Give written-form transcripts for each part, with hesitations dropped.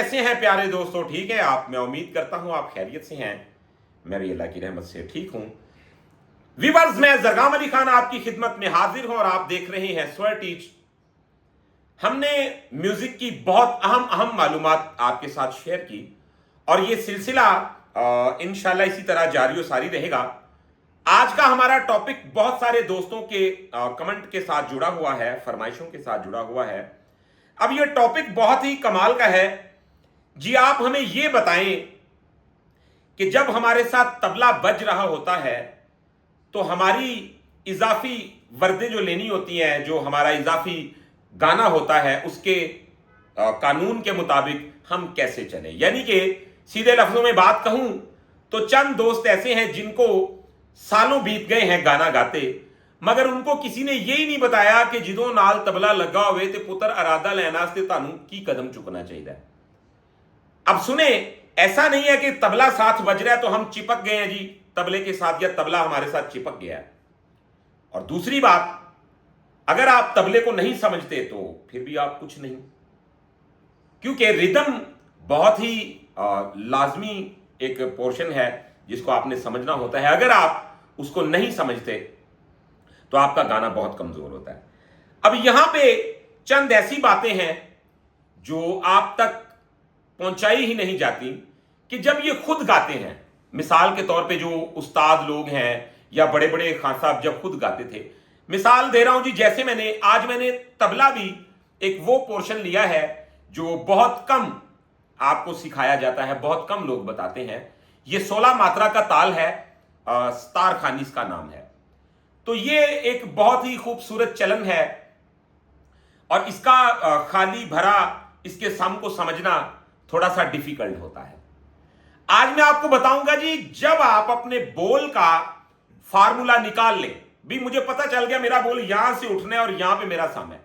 कैसे हैं प्यारे दोस्तों? ठीक है आप? मैं उम्मीद करता हूं आप खैरियत से हैं। मैं भी अल्लाह की रहमत से ठीक हूं। व्यूअर्स, मैं जरगाम अली खान आपकी खिदमत में हाजिर हूं और आप देख रहे हैं स्वर टीच। हमने म्यूजिक की बहुत अहम मालूमात आपके साथ शेयर की और ये सिलसिला इंशाल्लाह इसी तरह जारी और सारी रहेगा। आज का हमारा टॉपिक बहुत सारे दोस्तों के कमेंट के साथ जुड़ा हुआ है, फरमाइशों के साथ जुड़ा हुआ है। अब ये टॉपिक बहुत ही कमाल का है जी। आप हमें ये बताएं कि जब हमारे साथ तबला बज रहा होता है तो हमारी इजाफी वर्दे जो लेनी होती हैं, जो हमारा इजाफी गाना होता है, उसके कानून के मुताबिक हम कैसे चलें। यानी कि सीधे लफ्जों में बात कहूं तो चंद दोस्त ऐसे हैं जिनको सालों बीत गए हैं गाना गाते, मगर उनको किसी ने यही नहीं बताया कि जिदों नाल तबला लगा हुए ते पुत्र अरादा लेना से तानू की कदम चुकना चाहिए। अब सुने, ऐसा नहीं है कि तबला साथ बज रहा है तो हम चिपक गए हैं जी तबले के साथ, या तबला हमारे साथ चिपक गया है। और दूसरी बात, अगर आप तबले को नहीं समझते तो फिर भी आप कुछ नहीं, क्योंकि रिदम बहुत ही लाजमी एक पोर्शन है जिसको आपने समझना होता है। अगर आप उसको नहीं समझते तो आपका गाना बहुत कमजोर होता है। अब यहां पे चंद ऐसी बातें हैं जो आप तक पहुंचाई ही नहीं जाती कि जब ये खुद गाते हैं, मिसाल के तौर पे जो उस्ताद लोग हैं या बड़े बड़े खान साहब जब खुद गाते थे, मिसाल दे रहा हूं जी, जैसे मैंने तबला भी एक वो पोर्शन लिया है जो बहुत कम आपको सिखाया जाता है, बहुत कम लोग बताते हैं। ये 16 मात्रा का ताल है, स्तार खानी इसका नाम है। तो ये एक बहुत ही खूबसूरत चलन है और इसका खाली भरा इसके सम को समझना थोड़ा सा डिफिकल्ट होता है। आज मैं आपको बताऊंगा जी, जब आप अपने बोल का फार्मूला निकाल लें, भी मुझे पता चल गया मेरा बोल यहां से उठना है और यहां पे मेरा सम है,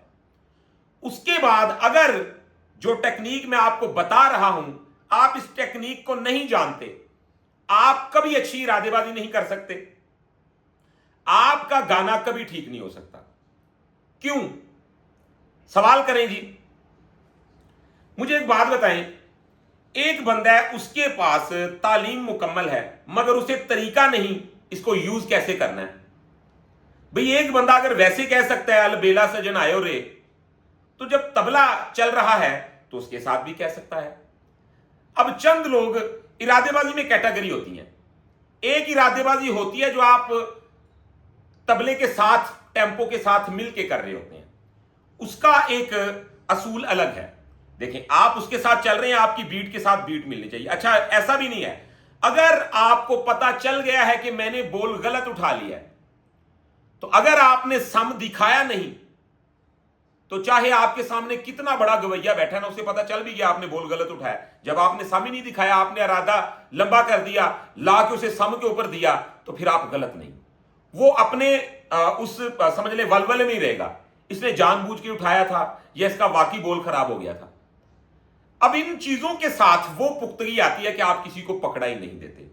उसके बाद अगर जो टेक्निक मैं आपको बता रहा हूं आप इस टेक्निक को नहीं जानते, आप कभी अच्छी इरादेबाजी नहीं कर सकते, आपका गाना कभी ठीक नहीं हो सकता। क्यों? सवाल करें जी। मुझे एक बात बताएं, एक बंदा है, उसके पास तालीम मुकम्मल है मगर उसे तरीका नहीं इसको यूज कैसे करना है। भाई एक बंदा अगर वैसे कह सकता है अलबेला सजन आयो रे, तो जब तबला चल रहा है तो उसके साथ भी कह सकता है। अब चंद लोग, इरादेबाजी में कैटेगरी होती है। एक इरादेबाजी होती है जो आप तबले के साथ, टेम्पो के साथ मिलके कर रहे होते हैं, उसका एक असूल अलग है। देखें, आप उसके साथ चल रहे हैं, आपकी बीट के साथ बीट मिलनी चाहिए। अच्छा, ऐसा भी नहीं है, अगर आपको पता चल गया है कि मैंने बोल गलत उठा लिया है, तो अगर आपने सम दिखाया नहीं तो चाहे आपके सामने कितना बड़ा गवैया बैठा ना, उसे पता चल भी गया आपने बोल गलत उठाया। जब आपने सम ही नहीं दिखाया, आपने इरादा लंबा कर दिया, ला के उसे सम के ऊपर दिया, तो फिर आप गलत नहीं, वो अपने उस समझ ले वलवले में ही रहेगा, इसने जानबूझ के उठाया था या इसका वाकई बोल खराब हो गया था। अब इन चीजों के साथ वो पुख्तगी आती है कि आप किसी को पकड़ा ही नहीं देते।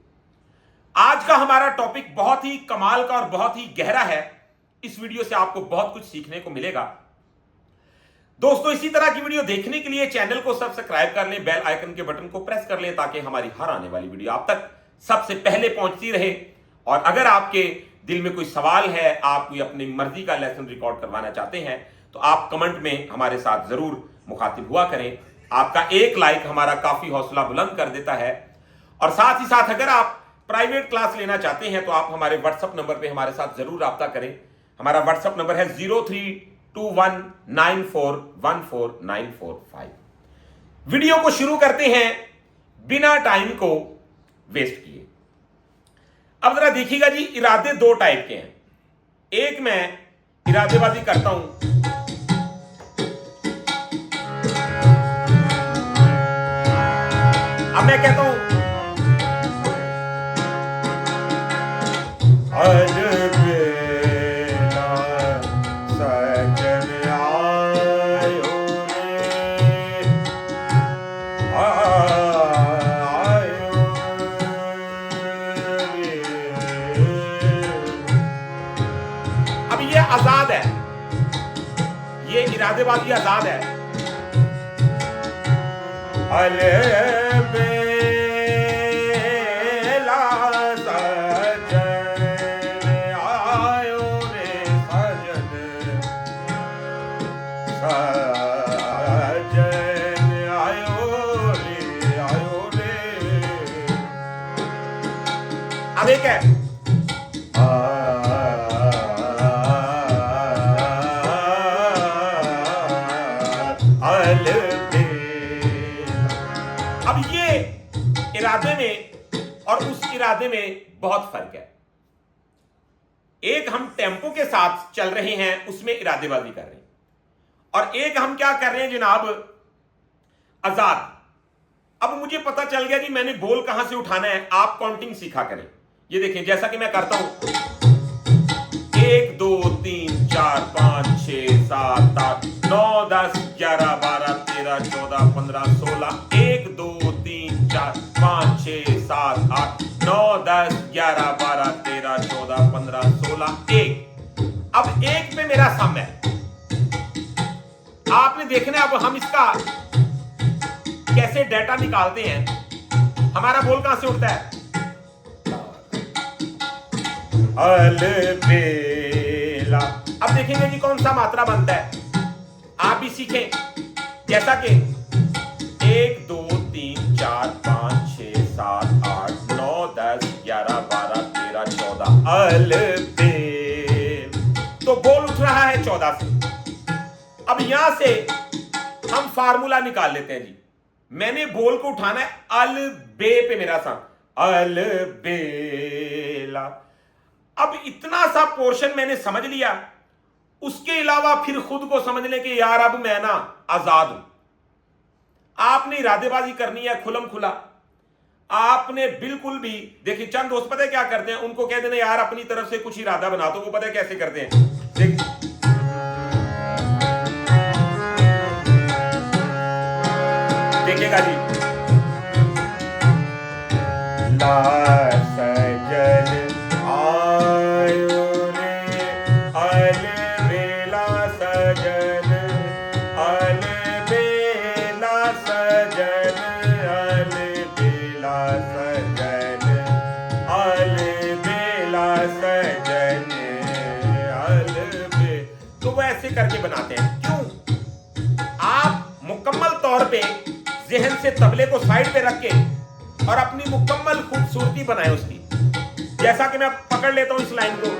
आज का हमारा टॉपिक बहुत ही कमाल का और बहुत ही गहरा है। इस वीडियो से आपको बहुत कुछ सीखने को मिलेगा। दोस्तों, इसी तरह की वीडियो देखने के लिए चैनल को सब्सक्राइब कर लें, बेल आइकन के बटन को प्रेस कर लें ताकि हमारी हर आने वाली वीडियो आप तक सबसे पहले पहुंचती रहे। और अगर आपके दिल में कोई सवाल है, आप कोई अपनी मर्जी का लेसन रिकॉर्ड करवाना चाहते हैं, तो आप कमेंट में हमारे साथ जरूर मुखातिब हुआ करें। आपका एक लाइक हमारा काफी हौसला बुलंद कर देता है। और साथ ही साथ अगर आप प्राइवेट क्लास लेना चाहते हैं तो आप हमारे व्हाट्सएप नंबर पे हमारे साथ जरूर राब्ता करें। हमारा व्हाट्सएप नंबर है 0321941495। वीडियो को शुरू करते हैं बिना टाइम को वेस्ट किए। अब जरा देखिएगा जी, इरादे दो टाइप के हैं। एक मैं इरादेबाजी करता हूं, अब मैं कहता हूं अलबेला सजन आयो रे, आयो रे। अब ये आजाद है, ये इरादेबाजी आजाद है। अलबेला सजन आयो रे सजन, सजन आयो रे। अब एक है अब ये इरादे में और उस इरादे में बहुत फर्क है। एक हम टेम्पो के साथ चल रहे हैं, उसमें इरादेबाजी कर रहे हैं, और एक हम क्या कर रहे हैं जनाब, आजाद। अब मुझे पता चल गया कि मैंने बोल कहां से उठाना है। आप काउंटिंग सीखा करें। ये देखें, जैसा कि मैं करता हूं 1 2 3 4 5 6 7 8 9 10 11 12 13 14 15 16 1 2 3 4 5 6 7 8 9 10 11 12 13 14 15 16 1। अब एक पे मेरा सम है, आपने देखना है। अब हम इसका कैसे डेटा निकालते हैं। हमारा बोल कहां से उठता है, अलबेला। अब देखेंगे कि कौन सा मात्रा बनता है। आप भी सीखें, जैसा कि 1 2 3 4 5 6 7 8 9 10 11 12 13 14 अलबेल। तो बोल उठ रहा है 14 से। अब यहां से हम फार्मूला निकाल लेते हैं जी। मैंने बोल को उठाना है, अल बे पे मेरा सा, अलबेला। अब इतना सा पोर्शन मैंने समझ लिया, उसके अलावा फिर खुद को समझ ले कि यार अब मैं ना आजाद हूं। आपने इरादेबाजी करनी है खुलम खुला। आपने बिल्कुल भी देखिए, चंद दोस्त पता है क्या करते हैं, उनको कह देना यार अपनी तरफ से कुछ इरादा बना दो। वो पता है कैसे करते हैं, देखिएगा जी। ला सजन आयो रे अलबेला सजन, अलबेला सजन, अलबेला सजन, अलबेला सजन, अलबे। तो वो ऐसे करके बनाते हैं। क्यों? आप मुकम्मल तौर पे जहन से तबले को साइड पे रख के और अपनी मुकम्मल खूबसूरती बनाए उसकी। जैसा कि मैं पकड़ लेता हूं इस लाइन को,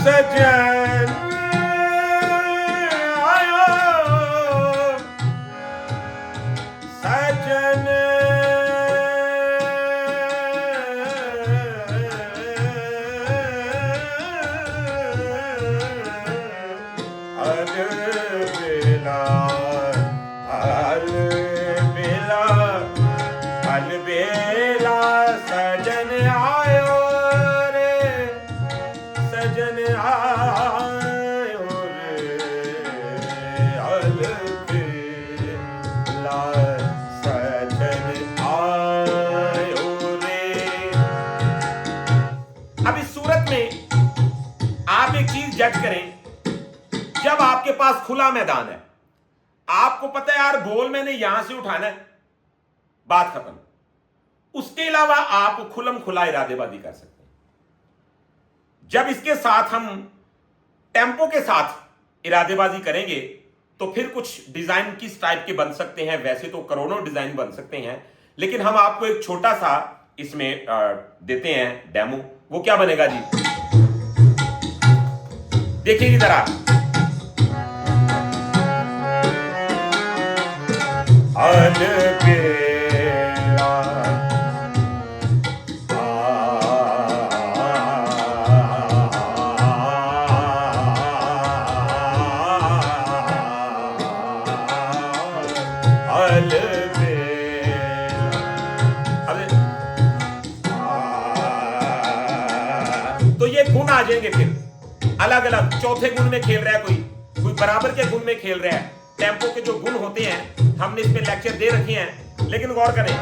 सजन आयो सजन, अलबेला अलबेला अलबेला सजन आयो रे सजन आयो रे अलबेला सजन आयो रे। अब इस सूरत में आप एक चीज जज करें, जब आपके पास खुला मैदान है, आपको पता है यार बोल मैंने यहां से उठाना है, बात खत्म। उसके अलावा आप खुलम खुला इरादेबाजी कर सकते हैं। जब इसके साथ हम टेम्पो के साथ इरादेबाजी करेंगे तो फिर कुछ डिजाइन किस टाइप के बन सकते हैं। वैसे तो करोड़ों डिजाइन बन सकते हैं, लेकिन हम आपको एक छोटा सा इसमें देते हैं डेमो। वो क्या बनेगा जी, देखिए जरा। अलबेला जाएंगे, फिर अलग अलग चौथे गुण में खेल रहा है, कोई बराबर के गुण में खेल रहा है। टेम्पो के जो गुण होते हैं हमने इस पे लेक्चर दे रखे हैं, लेकिन गौर करें।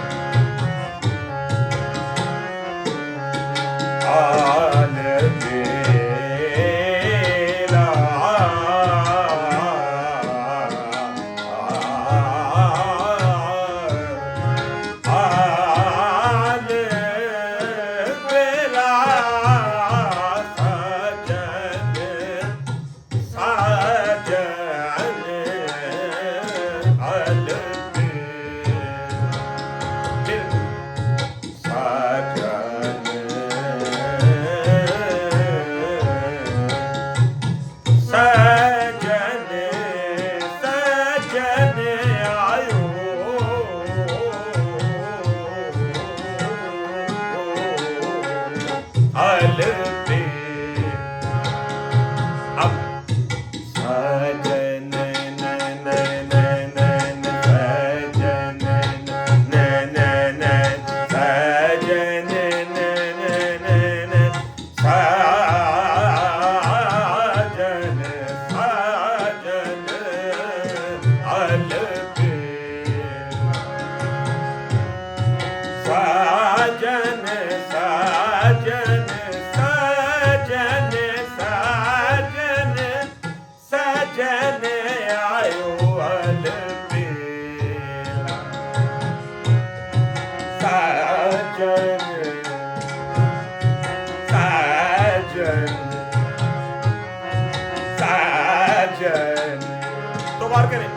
तो बार करें,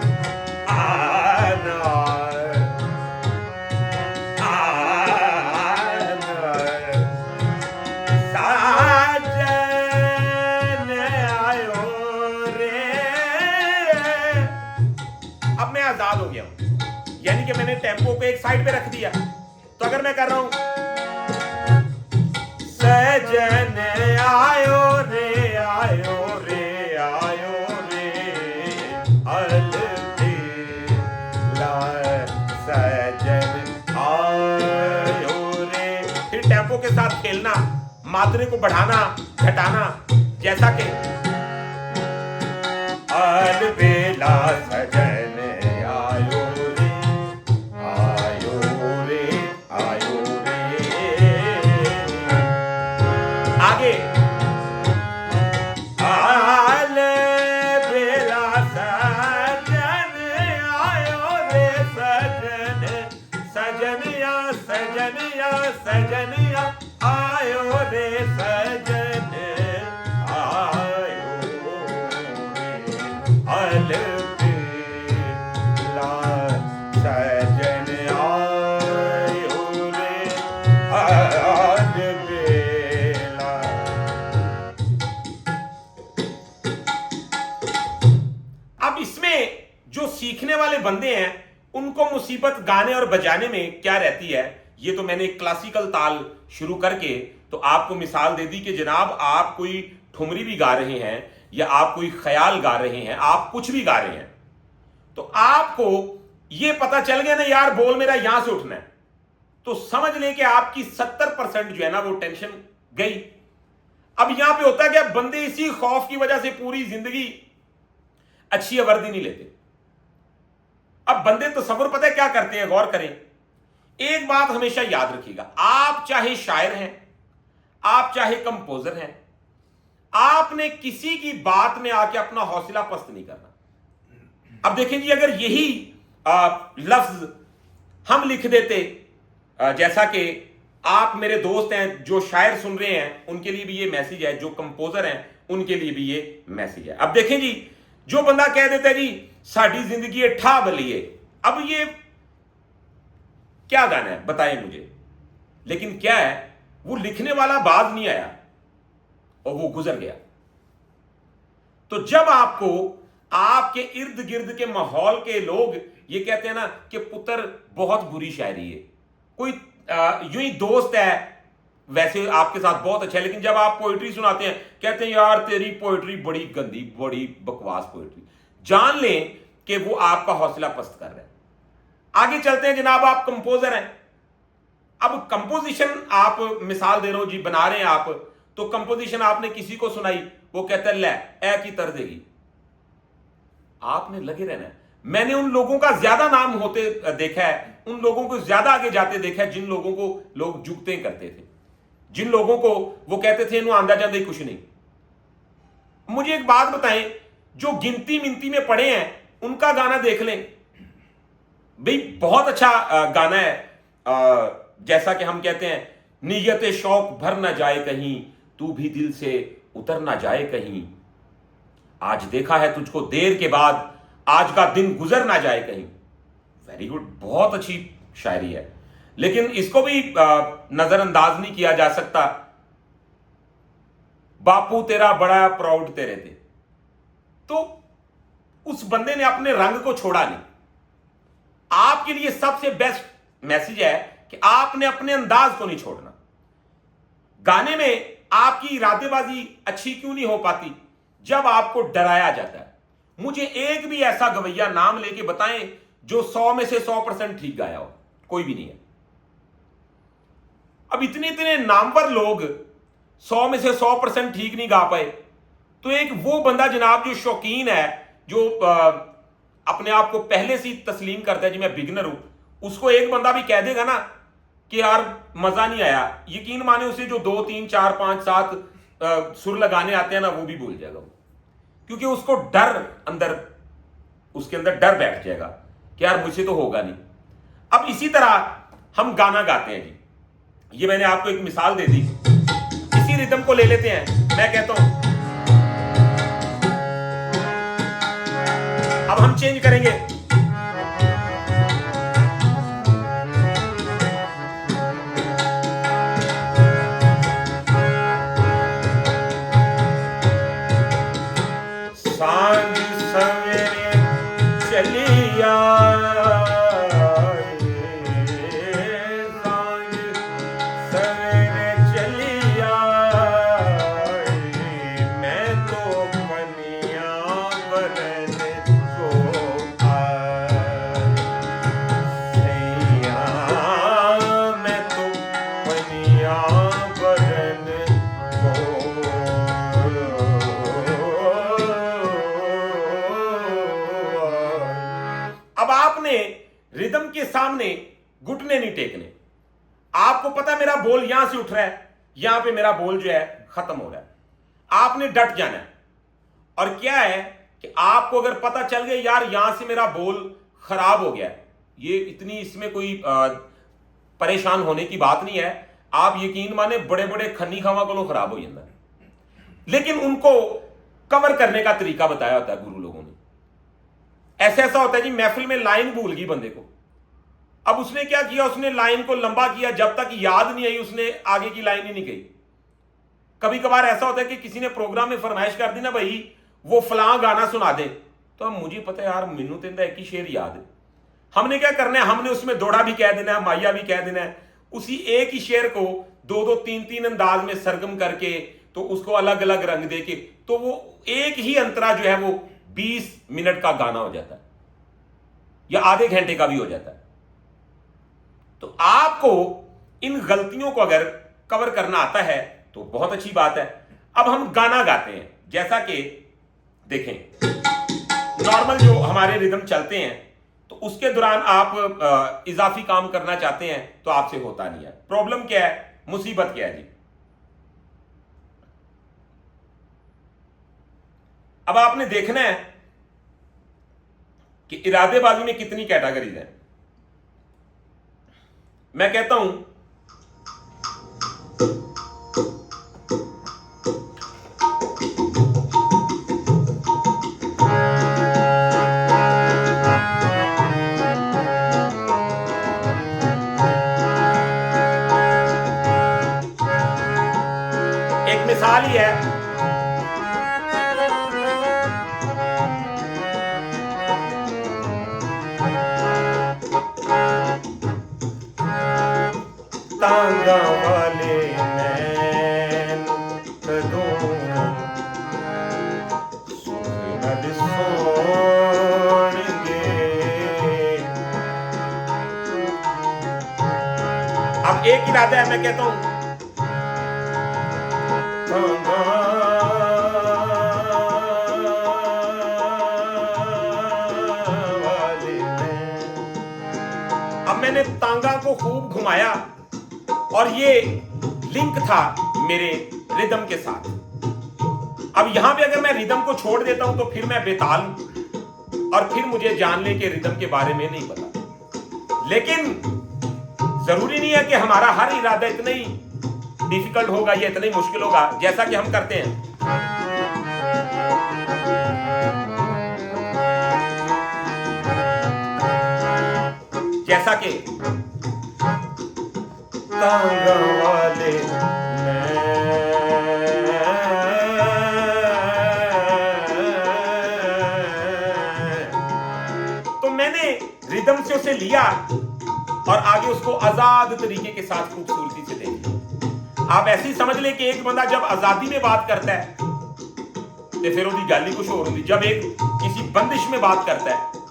अब मैं आजाद हो गया हूं, यानी कि मैंने टेम्पो को एक साइड पे रख दिया। तो अगर मैं कर रहा हूं, सजन आयो रे आयो रे आयो रे अलबेला, सजन आयो रे। फिर टेम्पो के साथ खेलना, मात्रे को बढ़ाना घटाना, जैसा कि अलबेला सजन आयो रे आयो रे आयो रे। आगे अलबेला सजन आयो रे सजन, सजनिया सजनिया सजनिया आयो रे सजन आयो रे अलबेला सजन आयो रे अलबेला। अब इसमें जो सीखने वाले बंदे हैं उनको मुसीबत गाने और बजाने में क्या रहती है, ये तो मैंने एक क्लासिकल ताल शुरू करके तो आपको मिसाल दे दी कि जनाब आप कोई ठुमरी भी गा रहे हैं या आप कोई ख्याल गा रहे हैं, आप कुछ भी गा रहे हैं, तो आपको ये पता चल गया ना यार बोल मेरा यहां से उठना है, तो समझ लें कि आपकी 70% जो है ना वो टेंशन गई। अब यहां पे होता है कि बंदे इसी खौफ की वजह से पूरी जिंदगी अच्छी वर्दी नहीं लेते। अब बंदे तसव्वुर पता है क्या करते हैं, गौर करें, एक बात हमेशा याद रखिएगा, आप चाहे शायर हैं, आप चाहे कंपोजर हैं, आपने किसी की बात में आके अपना हौसला पस्त नहीं करना। अब देखें जी, अगर यही लफ्ज हम लिख देते, जैसा कि आप मेरे दोस्त हैं जो शायर सुन रहे हैं उनके लिए भी ये मैसेज है, जो कंपोजर हैं उनके लिए भी ये मैसेज है। अब देखें जी, जो बंदा कह देता है जी साड़ी जिंदगी ठा बलिए, अब ये क्या गाना है बताएं मुझे, लेकिन क्या है वो लिखने वाला बाज नहीं आया और वो गुजर गया। तो जब आपको आपके इर्द गिर्द के माहौल के लोग ये कहते हैं ना कि पुत्र बहुत बुरी शायरी है, कोई यूं ही दोस्त है वैसे आपके साथ बहुत अच्छा है, लेकिन जब आप पोइट्री सुनाते हैं कहते हैं यार तेरी पोइट्री बड़ी गंदी बड़ी बकवास पोइट्री, जान लें कि वो आपका हौसला पस्त कर रहा है। आगे चलते हैं जनाब, आप कंपोजर हैं, अब कंपोजिशन आप मिसाल दे रहे हो जी बना रहे हैं आप, तो कंपोजिशन आपने किसी को सुनाई, वो कहता है ले ए की तर देगी, आपने लगे रहना है। मैंने उन लोगों का ज्यादा नाम होते देखा है, उन लोगों को ज्यादा आगे जाते देखा है जिन लोगों को लोग जुगते करते थे, जिन लोगों को वो कहते थे इन्हों आंदा जाता ही कुछ नहीं। मुझे एक बात बताएं, जो गिनती मिनती में पड़े हैं उनका गाना देख लें भाई, बहुत अच्छा गाना है। जैसा कि हम कहते हैं, नीयत शौक भर ना जाए कहीं, तू भी दिल से उतर ना जाए कहीं, आज देखा है तुझको देर के बाद, आज का दिन गुजर ना जाए कहीं। वेरी गुड, बहुत अच्छी शायरी है, लेकिन इसको भी नजरअंदाज नहीं किया जा सकता। बापू तेरा बड़ा प्राउड तेरे थे, तो उस बंदे ने अपने रंग को छोड़ा नहीं। आपके लिए सबसे बेस्ट मैसेज है कि आपने अपने अंदाज को नहीं छोड़ना। गाने में आपकी इरादेबाजी अच्छी क्यों नहीं हो पाती? जब आपको डराया जाता है। मुझे एक भी ऐसा गवैया नाम लेके बताएं जो 100 में से 100% ठीक गाया हो, कोई भी नहीं है। अब इतने इतने नामवर लोग 100 में से 100% ठीक नहीं गा पाए, तो एक वो बंदा जनाब जो शौकीन है, जो अपने आप को पहले से ही तस्लीम करता है जी मैं बिगनर हूं, उसको एक बंदा भी कह देगा ना कि यार मजा नहीं आया, यकीन माने उसे जो 2 3 4 5 7 सुर लगाने आते हैं ना, वो भी भूल जाएगा, क्योंकि उसको डर अंदर, उसके अंदर डर बैठ जाएगा कि यार मुझसे तो होगा नहीं। अब इसी तरह हम गाना गाते हैं जी, ये मैंने आपको एक मिसाल दे दी, इसी रिदम को ले लेते हैं। मैं कहता हूं अब हम चेंज करेंगे, सांझ सवेरे चलिया, सांझ सवेरे चलिया, मैं तो पनिया बरन को आया, मैं तो पनिया बरन को। अब आपने रिदम के सामने घुटने नहीं टेकने। आपको पता है मेरा बोल यहां से उठ रहा है, यहां पे मेरा बोल जो है खत्म हो रहा है, आपने डट जाना है। और क्या है कि आपको अगर पता चल गया यार यहां से मेरा बोल खराब हो गया है, ये इतनी इसमें कोई परेशान होने की बात नहीं है। आप यकीन माने बड़े बड़े खन्नी खावा को खराब हो जाता है, लेकिन उनको कवर करने का तरीका बताया होता है गुरु लोगों ने। ऐसा ऐसा होता है जी, महफिल में लाइन भूल गई बंदे को, अब उसने क्या किया, उसने लाइन को लंबा किया, जब तक याद नहीं आई उसने आगे की लाइन ही नहीं गई। कभी कभार ऐसा होता है कि किसी ने प्रोग्राम में फरमाइश कर दी ना भाई वो फलां गाना सुना दे, तो अब मुझे पता है यार मैनू तो एक ही शेर याद है, हमने क्या करना है, हमने उसमें दोड़ा भी कह देना है, माया भी कह देना है, उसी एक ही शेर को 2-2 3-3 अंदाज में सरगम करके, तो उसको अलग अलग रंग दे के, तो वो एक ही अंतरा जो है वो 20 मिनट का गाना हो जाता है, या आधे घंटे का भी हो जाता है। तो आपको इन गलतियों को अगर कवर करना आता है तो बहुत अच्छी बात है। अब हम गाना गाते हैं, जैसा कि देखें नॉर्मल जो हमारे रिदम चलते हैं, तो उसके दौरान आप इजाफी काम करना चाहते हैं तो आपसे होता नहीं है। प्रॉब्लम क्या है, मुसीबत क्या है जी? अब आपने देखना है कि इरादेबाजी में कितनी कैटेगरीज हैं। मैं कहता हूं एक मिसाल ही है, तांगा वाले नैन कदों सुनद सोणगे। अब एक इरादा है, मैं कहता हूं मैंने तांगा को खूब घुमाया और ये लिंक था मेरे रिदम के साथ। अब यहां पे अगर मैं रिदम को छोड़ देता हूं तो फिर मैं बेताल हूं और फिर मुझे जानने के रिदम के बारे में नहीं पता। लेकिन जरूरी नहीं है कि हमारा हर इरादा इतना ही डिफिकल्ट होगा या इतना ही मुश्किल होगा जैसा कि हम करते हैं। जैसा कि तांगा वाले तो मैंने रिदम से उसे लिया और आगे उसको आजाद तरीके के साथ खूबसूरती से देखा। आप ऐसे ही समझ लें कि एक बंदा जब आजादी में बात करता है तो फिर उसकी गल ही कुछ और होती। जब एक किसी बंदिश में बात करता है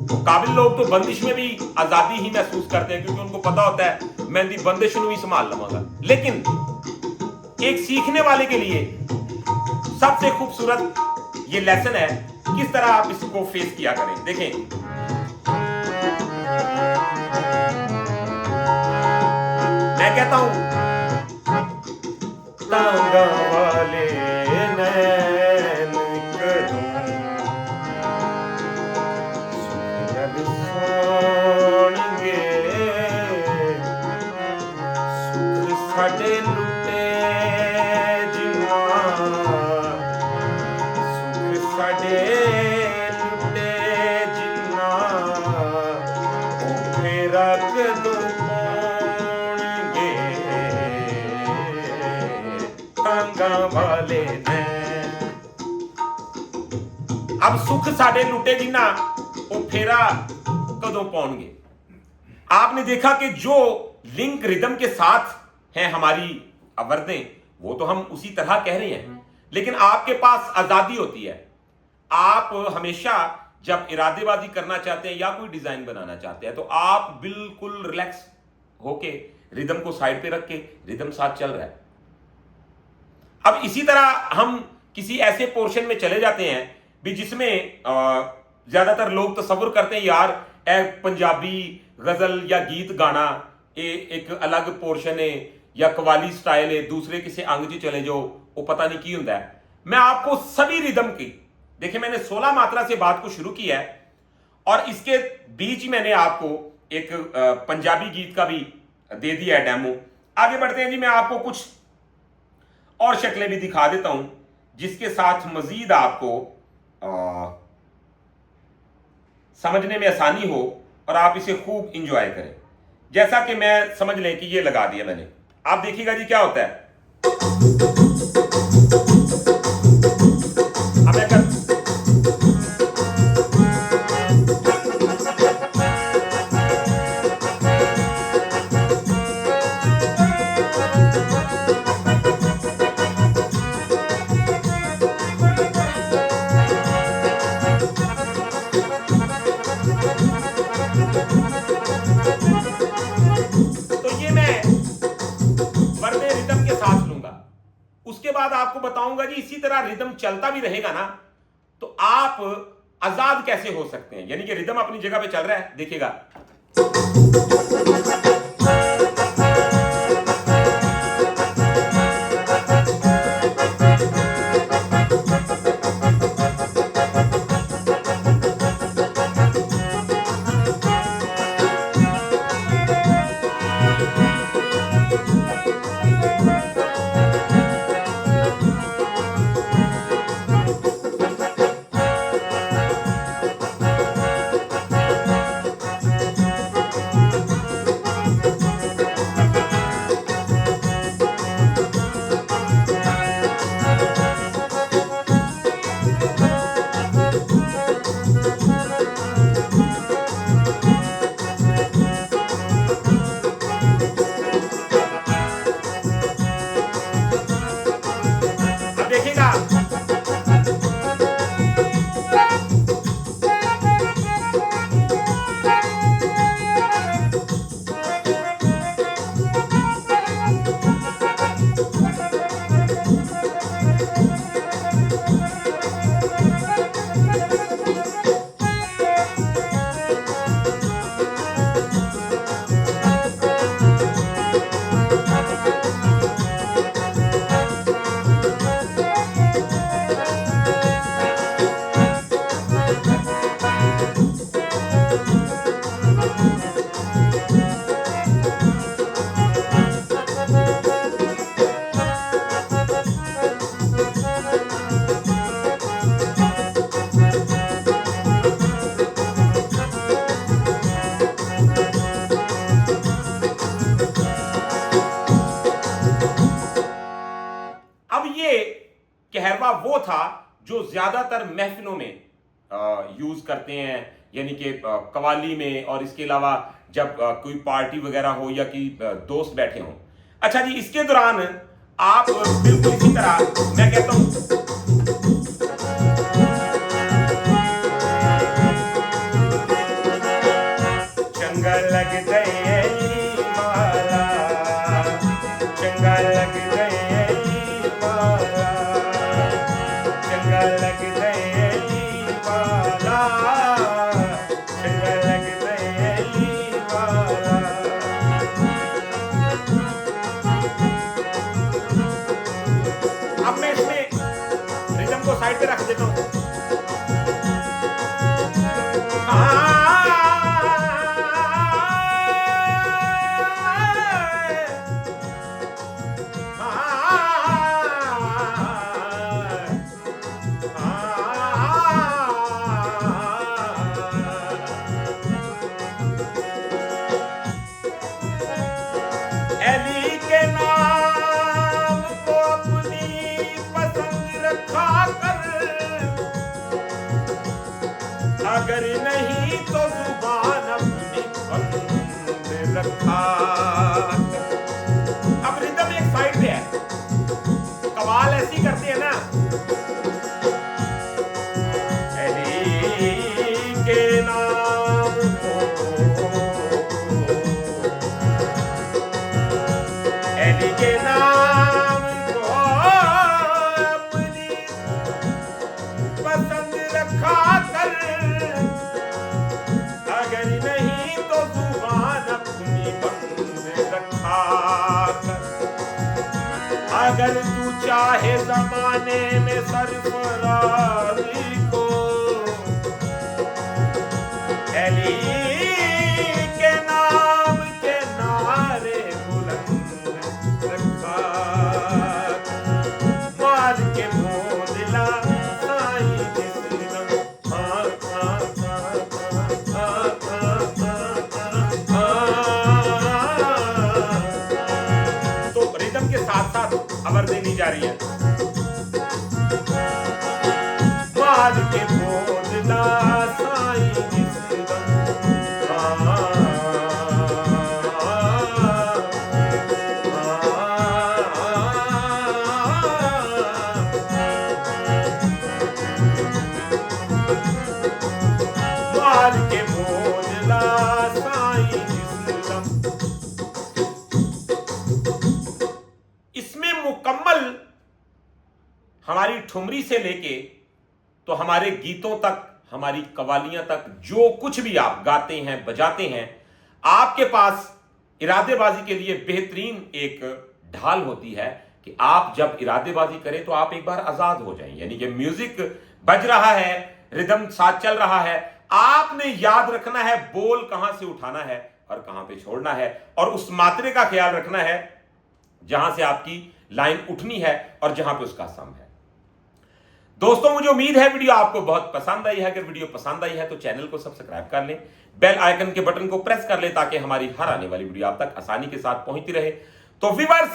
तो काबिल लोग तो बंदिश में भी आजादी ही महसूस करते हैं क्योंकि उनको पता होता है मैं दी बंदिश भी संभाल लूंगा। लेकिन एक सीखने वाले के लिए सबसे खूबसूरत ये लेसन है किस तरह आप इसको फेस किया करें। देखें, मैं कहता हूं तांगा वाले नैन करूं सोणगे सुख साडे लुटे जिन्ना सुख साडे लुटे जिन्ना ओ फेरा कदों वाले ने। अब सुख साडे लुटे जिन्ना वो फेरा कदों पाउणगे। आपने देखा कि जो लिंक रिदम के साथ हैं हमारी आवर्तें वो तो हम उसी तरह कह रहे हैं, लेकिन आपके पास आजादी होती है। आप हमेशा जब इरादेबाजी करना चाहते हैं या कोई डिजाइन बनाना चाहते हैं तो आप बिल्कुल रिलैक्स होके रिदम को साइड पे रख के रिदम साथ चल रहा है। अब इसी तरह हम किसी ऐसे पोर्शन में चले जाते हैं भी जिसमें ज्यादातर लोग तसव्वुर करते हैं यार पंजाबी गजल या गीत गाना एक अलग पोर्शन है या कवाली स्टाइल है, दूसरे किसी अंग च चले जाओ वो पता नहीं की होता है। मैं आपको सभी रिदम की, देखिए मैंने 16 मात्रा से बात को शुरू किया है और इसके बीच मैंने आपको एक पंजाबी गीत का भी दे दिया है डेमो। आगे बढ़ते हैं जी, मैं आपको कुछ और शक्लें भी दिखा देता हूं जिसके साथ मजीद आपको समझने में आसानी हो और आप इसे खूब इंजॉय करें। जैसा कि मैं समझ लें कि ये लगा दिया मैंने, आप देखिएगा जी क्या होता है। अब मैं उसके बाद आपको बताऊंगा जी इसी तरह रिदम चलता भी रहेगा ना तो आप आजाद कैसे हो सकते हैं, यानी कि रिदम अपनी जगह पे चल रहा है, देखिएगा। था जो ज्यादातर महफिलों में यूज करते हैं, यानी कि कवाली में, और इसके अलावा जब कोई पार्टी वगैरह हो या कि दोस्त बैठे हों। अच्छा जी, इसके दौरान आप बिल्कुल इसी तरह मैं कहता हूं, चंगा लग गए माला, चंगा लग गए माला, चंगा लग गए माला, चंगा लग गए माला। अब मैं इसमें रिदम को साइड पे रख देता हूं। एली के नाम को अपनी पसंद रखा कर, अगर नहीं तो जुबान अपनी बंद रखा कर। अब रिदम एक साइड पे है, कवाल ऐसी करते हैं ना, एली के नाम को, एली के नाम को अपनी पसंद रखा कर, अगर नहीं तो जुबान अपनी बंद रखा कर। अगर तू चाहे जमाने में सरफराजी को, एली के नाम के नारे बुलंद रखा, मार के बोला साईं जिस्म, हाँ हाँ हाँ हाँ हाँ। तो रिदम के साथ साथ अमर देनी जा रही है, मार के बोला साईं जिस्म, मार के बोला साईं जिस्म। इसमें मुकम्मल हमारी ठुमरी से लेके तो हमारे गीतों तक, हमारी कवालियां तक, जो कुछ भी आप गाते हैं बजाते हैं, आपके पास इरादेबाजी के लिए बेहतरीन एक ढाल होती है कि आप जब इरादेबाजी करें तो आप एक बार आजाद हो जाएं। यानी कि म्यूजिक बज रहा है, रिदम साथ चल रहा है, आपने याद रखना है बोल कहां से उठाना है और कहां पे छोड़ना है, और उस मात्रे का ख्याल रखना है जहां से आपकी लाइन उठनी है और जहां पे उसका सम है। दोस्तों, मुझे उम्मीद है वीडियो आपको बहुत पसंद आई है। अगर वीडियो पसंद आई है तो चैनल को सब्सक्राइब कर लें, बेल आइकन के बटन को प्रेस कर लें ताकि हमारी हर आने वाली वीडियो आप तक आसानी के साथ पहुंचती रहे। तो व्यूअर्स,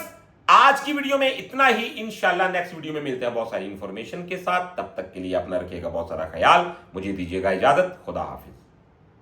आज की वीडियो में इतना ही। इंशाल्लाह नेक्स्ट वीडियो में मिलते हैं बहुत सारी इंफॉर्मेशन के साथ। तब तक के लिए अपना रखिएगा बहुत सारा ख्याल। मुझे दीजिएगा इजाजत। खुदा हाफिज।